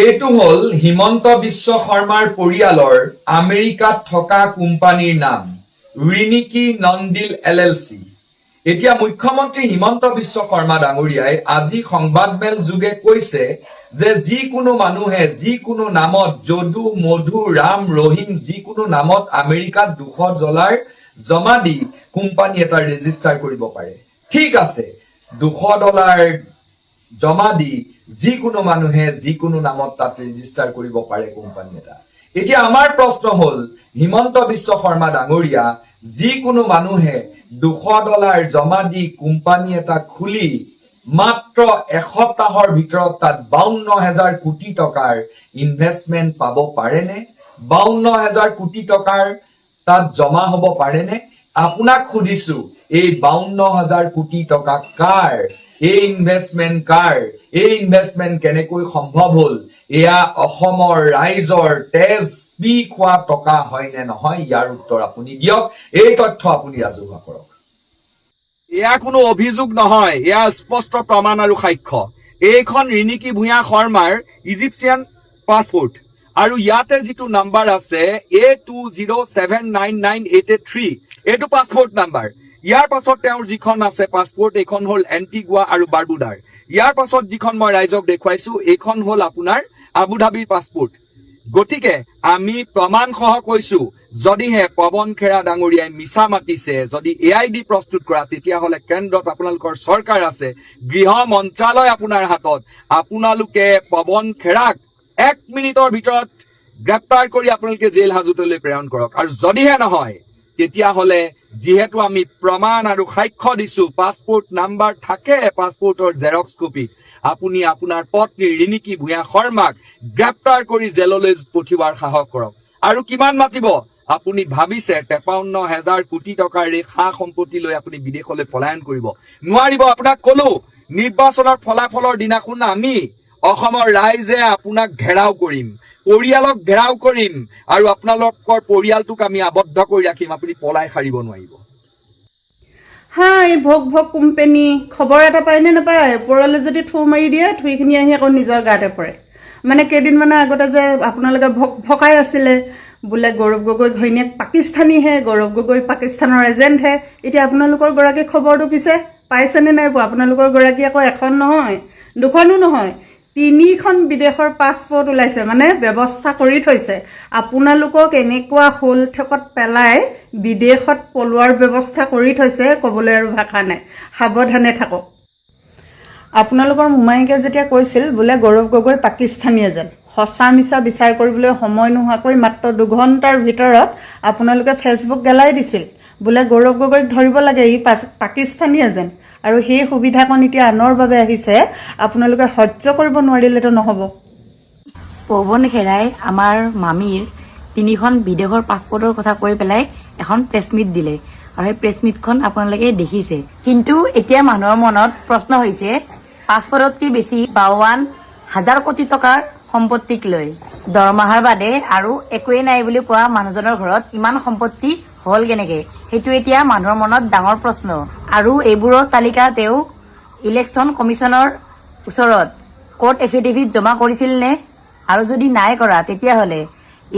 এইটো হল হিমন্ত বিশ্ব শৰ্মাৰ পৰিয়ালৰ আমেৰিকাত থকা কোম্পানীৰ নাম ৰিনিকি নন্দিল LLC। এতিয়া মুখ্যমন্ত্ৰী হিমন্ত বিশ্ব শৰ্মা ডাঙৰীয়াই আজি সংবাদমেল যোগে কৈছে যে যিকোনো মানুহে যিকোনো নামত যদু মধু ৰাম ৰহিম যিকোনো নামত আমেৰিকাত $200 জমা দি কোম্পানী এটা ৰেজিষ্টাৰ কৰিব পাৰে। ঠিক আছে, $200 জমা দি যিকোনো মানুহে যিকোনো নামত তাত ৰেজিষ্টাৰ কৰিব পাৰে কোম্পানী এটা। এতিয়া আমাৰ প্ৰশ্ন হল হিমন্ত বিশ্ব শৰ্মা ডাঙৰীয়া যিকোনো মানুহে $200 জমা দি কোম্পানী এটা খুলি মাত্ৰ এসপ্তাহৰ ভিতৰত তাত 52,000 কোটি টকাৰ ইনভেষ্টমেন্ট পাব পাৰেনে? 52,000 কোটি টকাৰ তাত জমা হ'ব পাৰেনে? আপোনাক সুধিছো, এই 52,000 কোটি টকা কাৰ? এই ইনভেষ্টমেন্ট কাৰ? এই ইনভেষ্টমেন্ট কেনেকৈ সম্ভৱ হল? এয়া অসমৰ ৰাইজৰ তেজ পি খোৱা টকা হয় নে নহয়? ইয়াৰ উত্তৰ আপুনি দিয়ক। এই তথ্য আপুনি ৰাজহুৱা কৰক। এয়া কোনো অভিযোগ নহয়, এয়া স্পষ্ট প্ৰমাণ আৰু সাক্ষ্য। এইখন ৰিনিকি ভূঞা শৰ্মাৰ ইজিপ্চিয়ান পাছপোৰ্ট আৰু ইয়াতে যিটো নাম্বাৰ আছে A20799883 এইটো পাছপোৰ্ট নাম্বাৰ। ইয়াৰ পাছত তেওঁৰ যিখন আছে পাছপোৰ্ট এইখন হল এন্টিগুৱা আৰু বাৰ্বুডাৰ। ইয়াৰ পাছত যিখন মই ৰাইজক দেখুৱাইছো এইখন হল আপোনাৰ আবুধাবিৰ পাছপোৰ্ট। গতিকে আমি প্ৰমাণ সহ কৈছো, যদিহে পৱন খেৰা ডাঙৰীয়াই মিছা মাতিছে, যদি AID প্ৰস্তুত কৰা, তেতিয়াহলে কেন্দ্ৰত আপোনালোকৰ চৰকাৰ আছে, গৃহ মন্ত্ৰালয় আপোনাৰ হাতত, আপোনালোকে পৱন খেৰাক 1 মিনিটৰ ভিতৰত গ্ৰেপ্তাৰ কৰি আপোনালোকে জেল হাজতলৈ প্ৰেৰণ কৰক। আৰু যদিহে নহয় তেতিয়াহলে যিহেতু আমি প্ৰমাণ আৰু সাক্ষ্য দিছো, পাছপোৰ্ট নাম্বাৰ থাকে পাছপোৰ্টৰ জেৰক্স কপি, আপুনি আপোনাৰ পত্নী ৰিনিকি ভূঞা শৰ্মাক গ্ৰেপ্তাৰ কৰি জেললৈ পঠিওৱাৰ সাহস কৰক। আৰু কিমান মাতিব? আপুনি ভাবিছে 53,000 কোটি টকাৰ এই সা সম্পত্তি লৈ আপুনি বিদেশলৈ পলায়ন কৰিব নোৱাৰিব। আপোনাক কলো, নিৰ্বাচনৰ ফলাফলৰ দিনাখন আমি অসমৰ ৰাইজে আপোনাক ঘেৰাও কৰিম, পৰিয়ালক ঘেৰাও কৰিম আৰু আপোনালোকৰ পৰিয়ালটোক আমি আবদ্ধ কৰি ৰাখিম। আপুনি পলাই সাৰিব নোৱাৰিব। হাই ভোগ ভোগ কোম্পানী খবৰ এটা পায় নে নাপায়? ওপৰলৈ যদি থু মাৰি দিয়ে, থুইখিনি আহি আকৌ নিজৰ গাতে পৰে। মানে কেইদিনমানৰ আগতে যে আপোনালোকে ভকাই আছিলে বোলে গৌৰৱ গগৈ ঘৈণীয়েক পাকিস্তানীহে, গৌৰৱ গগৈ পাকিস্তানৰ এজেণ্টহে। এতিয়া আপোনালোকৰ গৰাকী খবৰটো পিছে পাইছেনে নাই পোৱা? আপোনালোকৰ গৰাকী আকৌ এখন নহয়, দুখনো নহয়, 3খন বিদেশৰ পাছপোৰ্ট ওলাইছে, মানে ব্যৱস্থা কৰি থৈছে। আপোনালোকক এনেকুৱা হোল ঠেকত পেলাই বিদেশত পলোৱাৰ ব্যৱস্থা কৰি থৈছে, ক'বলৈ আৰু ভাষা নাই। সাৱধানে থাকক। আপোনালোকৰ মোমায়েকে যেতিয়া কৈছিল বোলে গৌৰৱ গগৈ পাকিস্তানী এজেণ্ট, সঁচা মিছা বিচাৰ কৰিবলৈ সময় নোহোৱাকৈ মাত্ৰ 2 ঘণ্টাৰ ভিতৰত আপোনালোকে ফেচবুক গেলাই দিছিল বোলে গৌৰৱ গগৈক ধৰিব লাগে, ই পাকিস্তানী এজেণ্ট। আৰু সেই সুবিধাকণ এতিয়া আনৰ বাবে আহিছে, আপোনালোকে সহ্য কৰিব নোৱাৰিলেতো নহ'ব। পৱন খেৰাই আমাৰ মামীৰ 3খন বিদেশৰ পাছপোৰ্টৰ কথা কৈ পেলাই এখন প্ৰেছমিট দিলে, আৰু সেই প্ৰেছমিটখন আপোনালোকে দেখিছে। কিন্তু এতিয়া মানুহৰ মনত প্ৰশ্ন হৈছে, পাছপোৰ্টতকৈ বেছি 52,000 কোটি টকাৰ সম্পত্তিক লৈ দৰমহাৰ বাদে আৰু একোৱেই নাই বুলি কোৱা মানুহজনৰ ঘৰত ইমান সম্পত্তি হ'ল কেনেকে? সেইটো এতিয়া মানুহৰ মনত ডাঙৰ প্ৰশ্ন। আৰু এইবোৰৰ তালিকা তেওঁ ইলেকশ্যন কমিশ্যনৰ ওচৰত কোৰ্ট এফিডেভিট জমা কৰিছিল নে? আৰু যদি নাই কৰা তেতিয়াহ'লে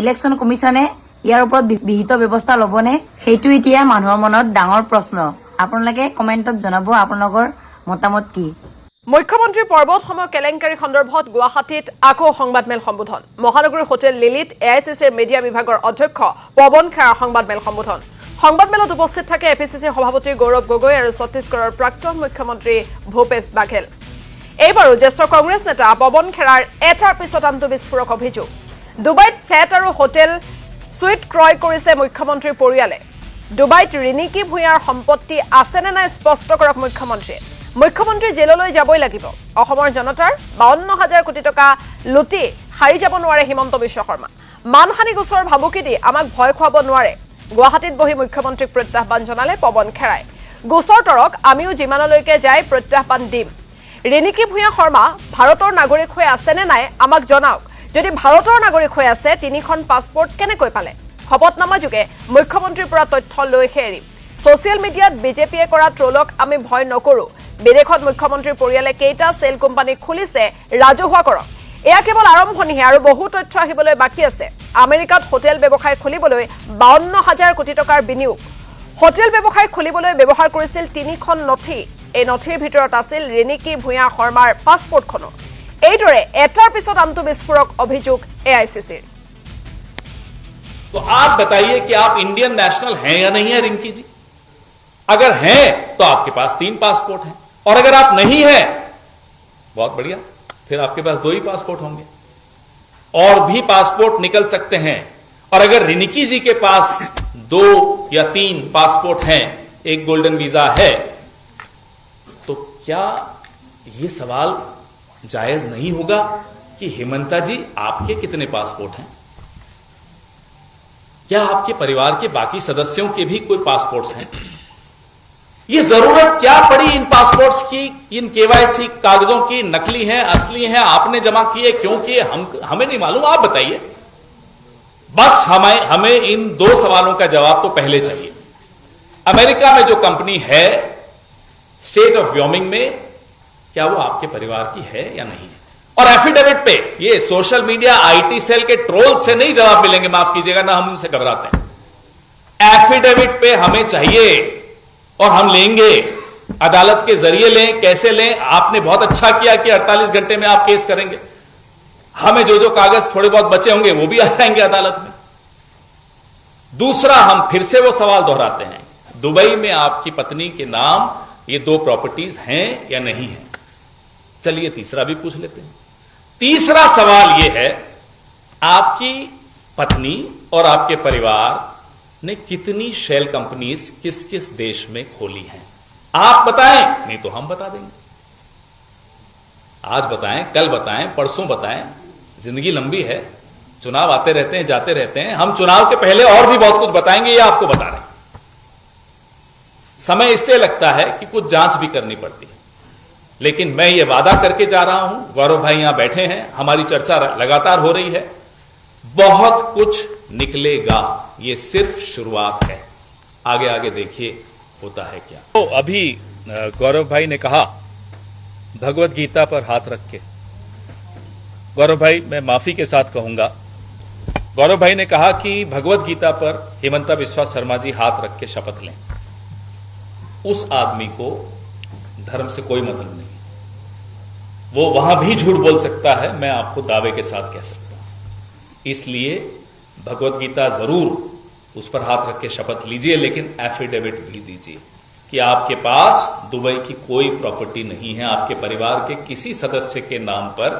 ইলেকশ্যন কমিশ্যনে ইয়াৰ ওপৰত বিহিত ব্যৱস্থা ল'বনে? সেইটো এতিয়া মানুহৰ মনত ডাঙৰ প্ৰশ্ন। আপোনালোকে কমেণ্টত জনাব আপোনালোকৰ মতামত কি। মুখ্যমন্ত্ৰীৰ পৰ্বতসমূহ কেলেংকাৰী সন্দৰ্ভত গুৱাহাটীত আকৌ সংবাদমেল সম্বোধন। মহানগৰীৰ হোটেল লিলিত AICCৰ মিডিয়া বিভাগৰ অধ্যক্ষ পৱন খেৰাৰ সংবাদমেল সম্বোধন। সংবাদমেলত উপস্থিত থাকে APCCৰ সভাপতি গৌৰৱ গগৈ আৰু ছত্তীশগড়ৰ প্ৰাক্তন মুখ্যমন্ত্ৰী ভূপেশ বাঘেল। এইবাৰো জ্যেষ্ঠ কংগ্ৰেছ নেতা পৱন খেৰাৰ এটাৰ পিছত আনটো বিস্ফোৰক অভিযোগ। ডুবাইত ফ্লেট আৰু হোটেল সুইট ক্ৰয় কৰিছে মুখ্যমন্ত্ৰীৰ পৰিয়ালে। ডুবাইত ৰিনিকি ভূঞাৰ সম্পত্তি আছেনে নাই স্পষ্ট কৰক মুখ্যমন্ত্ৰীয়ে। মুখ্যমন্ত্ৰী জেললৈ যাবই লাগিব। অসমৰ জনতাৰ 52,000 কোটি টকা লুটি সাৰি যাব নোৱাৰে হিমন্ত বিশ্ব শৰ্মা। মানহানি গোচৰ ভাবুকি দি আমাক ভয় খুৱাব নোৱাৰে। গুৱাহাটীত বহি মুখ্যমন্ত্ৰীক প্ৰত্যাহ্বান জনালে পৱন খেৰাই। গোচৰ তৰক আমিও যিমানলৈকে যাই প্ৰত্যাহ্বান দিম। ৰিনিকি ভূঞা শৰ্মা ভাৰতৰ নাগৰিক হৈ আছেনে নাই আমাক জনাওক। যদি ভাৰতৰ নাগৰিক হৈ আছে 3খন পাছপোৰ্ট কেনেকৈ পালে? শপতনামা যোগে মুখ্যমন্ত্ৰীৰ পৰা তথ্য লৈহে এৰিম। ছচিয়েল মিডিয়াত বিজেপিয়ে কৰা ট্ৰলক আমি ভয় নকৰো। বিদেশত মুখ্যমন্ত্ৰীৰ পৰিয়ালে কেইটা চেল কোম্পানী খুলিছে ৰাজহুৱা কৰক। এয়া কেৱল আৰম্ভণিহে আৰু বহু তথ্য আহিবলৈ বাকী আছে। আমেৰিকাত হোটেল ব্যৱসায় খুলিবলৈ 52,000 কোটি টকাৰ বিনিয়োগ। হোটেল ব্যৱসায় খুলিবলৈ ব্যৱহাৰ কৰিছিল 3খন নথি। এই নথিৰ ভিতৰত আছিল ৰিনিকী ভূঞা শৰ্মাৰ পাছপৰ্টখনো। এইদৰে এটাৰ পিছত আনটো বিস্ফোৰক অভিযোগ AICCৰ। तो आप बताइए कि आप इंडियन नेशनल हैं या नहीं है रिंकी जी? अगर हैं तो आपके पास 3 पासपोर्ट हैं, और अगर आप नहीं हैं, बहुत बढ़िया, फिर आपके पास 2 ही पासपोर्ट होंगे, और भी पासपोर्ट निकल सकते हैं। और अगर रिनिकी जी के पास 2 या 3 पासपोर्ट हैं, एक गोल्डन वीजा है, तो क्या यह सवाल जायज नहीं होगा कि हेमंता जी आपके कितने पासपोर्ट हैं? क्या आपके परिवार के बाकी सदस्यों के भी कोई पासपोर्ट्स हैं? ये जरूरत क्या पड़ी इन पासपोर्ट्स की, इन केवाईसी कागजों की? नकली हैं, असली हैं, आपने जमा किए, क्यों किए? हमें नहीं मालूम, आप बताइए। बस हमें इन 2 सवालों का जवाब तो पहले चाहिए। अमेरिका में जो कंपनी है स्टेट ऑफ व्योमिंग में, क्या वो आपके परिवार की है या नहीं है? और एफिडेविट पे ये सोशल मीडिया आईटी सेल के ट्रोल से नहीं जवाब मिलेंगे, माफ कीजिएगा ना, हम उनसे घबराते हैं। एफिडेविट पे हमें चाहिए और हम लेंगे, अदालत के जरिए लें, कैसे लें? आपने बहुत अच्छा किया कि 48 घंटे में आप केस करेंगे। हमें जो कागज थोड़े बहुत बचे होंगे वो भी आ जाएंगे अदालत में। दूसरा, हम फिर से वो सवाल दोहराते हैं, दुबई में आपकी पत्नी के नाम ये 2 प्रॉपर्टीज हैं या नहीं है? चलिए तीसरा भी पूछ लेते हैं। तीसरा सवाल यह है, आपकी पत्नी और आपके परिवार ने कितनी शेल कंपनीज किस किस देश में खोली हैं? आप बताएं, नहीं तो हम बता देंगे। आज बताएं, कल बताएं, परसों बताएं, जिंदगी लंबी है, चुनाव आते रहते हैं, जाते रहते हैं। हम चुनाव के पहले और भी बहुत कुछ बताएंगे, ये आपको बता रहे हैं। समय इसलिए लगता है कि कुछ जांच भी करनी पड़ती है, लेकिन मैं ये वादा करके जा रहा हूं, गौरव भाई यहां बैठे हैं, हमारी चर्चा लगातार हो रही है, बहुत कुछ निकलेगा। ये सिर्फ शुरुआत है, आगे आगे देखिए होता है क्या। तो अभी गौरव भाई ने कहा भगवत गीता पर हाथ रख के, गौरव भाई मैं माफी के साथ कहूंगा, गौरव भाई ने कहा कि भगवत गीता पर हेमंता बिस्वा शर्मा जी हाथ रख के शपथ लें। उस आदमी को धर्म से कोई मतलब नहीं, वो वहां भी झूठ बोल सकता है, मैं आपको दावे के साथ कह सकता हूं। इसलिए भगवत गीता जरूर उस पर हाथ रख के शपथ लीजिए, लेकिन एफिडेविट भी दीजिए कि आपके पास दुबई की कोई प्रॉपर्टी नहीं है, आपके परिवार के किसी सदस्य के नाम पर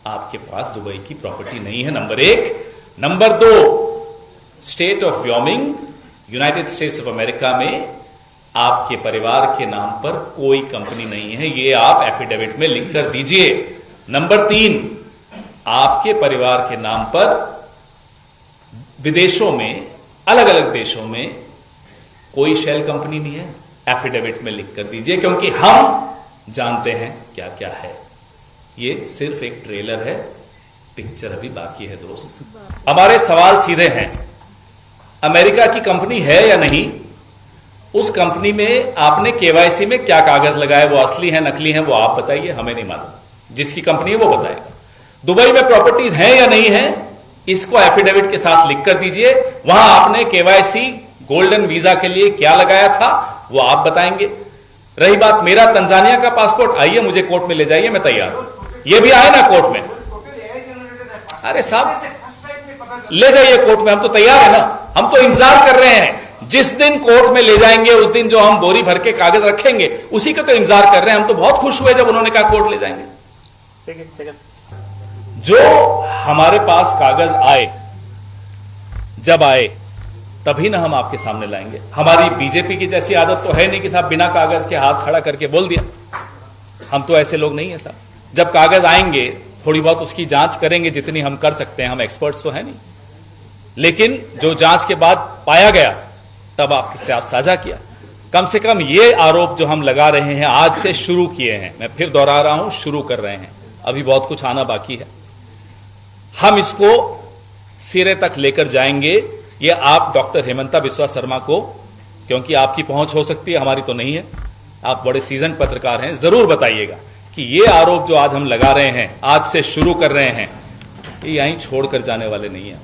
आपके पास दुबई की प्रॉपर्टी नहीं है, number 1। Number 2, state of Wyoming United states of America में आपके परिवार के नाम पर कोई कंपनी नहीं है, ये आप एफिडेविट में लिखकर दीजिए। नंबर 3, आपके परिवार के नाम पर विदेशों में, अलग अलग देशों में कोई शेल कंपनी नहीं है, एफिडेविट में लिखकर दीजिए, क्योंकि हम जानते हैं क्या क्या है। ये सिर्फ एक ट्रेलर है, पिक्चर अभी बाकी है दोस्त। हमारे सवाल सीधे हैं, अमेरिका की कंपनी है या नहीं? उस कंपनी में आपने केवाईसी में क्या कागज लगाए, वो असली है नकली है, वो आप बताइए, हमें नहीं मालूम। जिसकी कंपनी है वो बताएगा। दुबई में प्रॉपर्टीज हैं या नहीं है, इसको एफिडेविट के साथ लिखकर दीजिए। वहां आपने केवाईसी गोल्डन वीजा के लिए क्या लगाया था, वो आप बताएंगे। रही बात मेरा तंजानिया का पासपोर्ट, आइए मुझे कोर्ट में ले जाइए, मैं तैयार हूं। ये भी आए ना कोर्ट में, अरे साहब ले जाइए कोर्ट में, हम तो तैयार है ना, हम तो इंतजार कर रहे हैं। जिस दिन कोर्ट में ले जाएंगे उस दिन जो हम बोरी भर के कागज रखेंगे उसी का तो इंतजार कर रहे हैं। हम तो बहुत खुश हुए जब उन्होंने कहा कोर्ट ले जाएंगे। जो हमारे पास कागज आए, जब आए तभी ना हम आपके सामने लाएंगे। हमारी बीजेपी की जैसी आदत तो है नहीं कि साहब बिना कागज के हाथ खड़ा करके बोल दिया, हम तो ऐसे लोग नहीं है साहब। जब कागज आएंगे थोड़ी बहुत उसकी जांच करेंगे जितनी हम कर सकते हैं, हम एक्सपर्ट्स तो है नहीं, लेकिन जो जांच के बाद पाया गया तब आपके साथ साझा किया। कम से कम ये आरोप जो हम लगा रहे हैं आज से शुरू किए हैं, मैं फिर दोहरा रहा हूं, शुरू कर रहे हैं, अभी बहुत कुछ आना बाकी है। हम इसको सिरे तक लेकर जाएंगे। ये आप डॉक्टर हेमंता बिस्वा शर्मा को, क्योंकि आपकी पहुंच हो सकती है, हमारी तो नहीं है, आप बड़े सीजन पत्रकार हैं, जरूर बताइएगा कि ये आरोप जो आज हम लगा रहे हैं, आज से शुरू कर रहे हैं, ये यहीं छोड़कर जाने वाले नहीं हैं।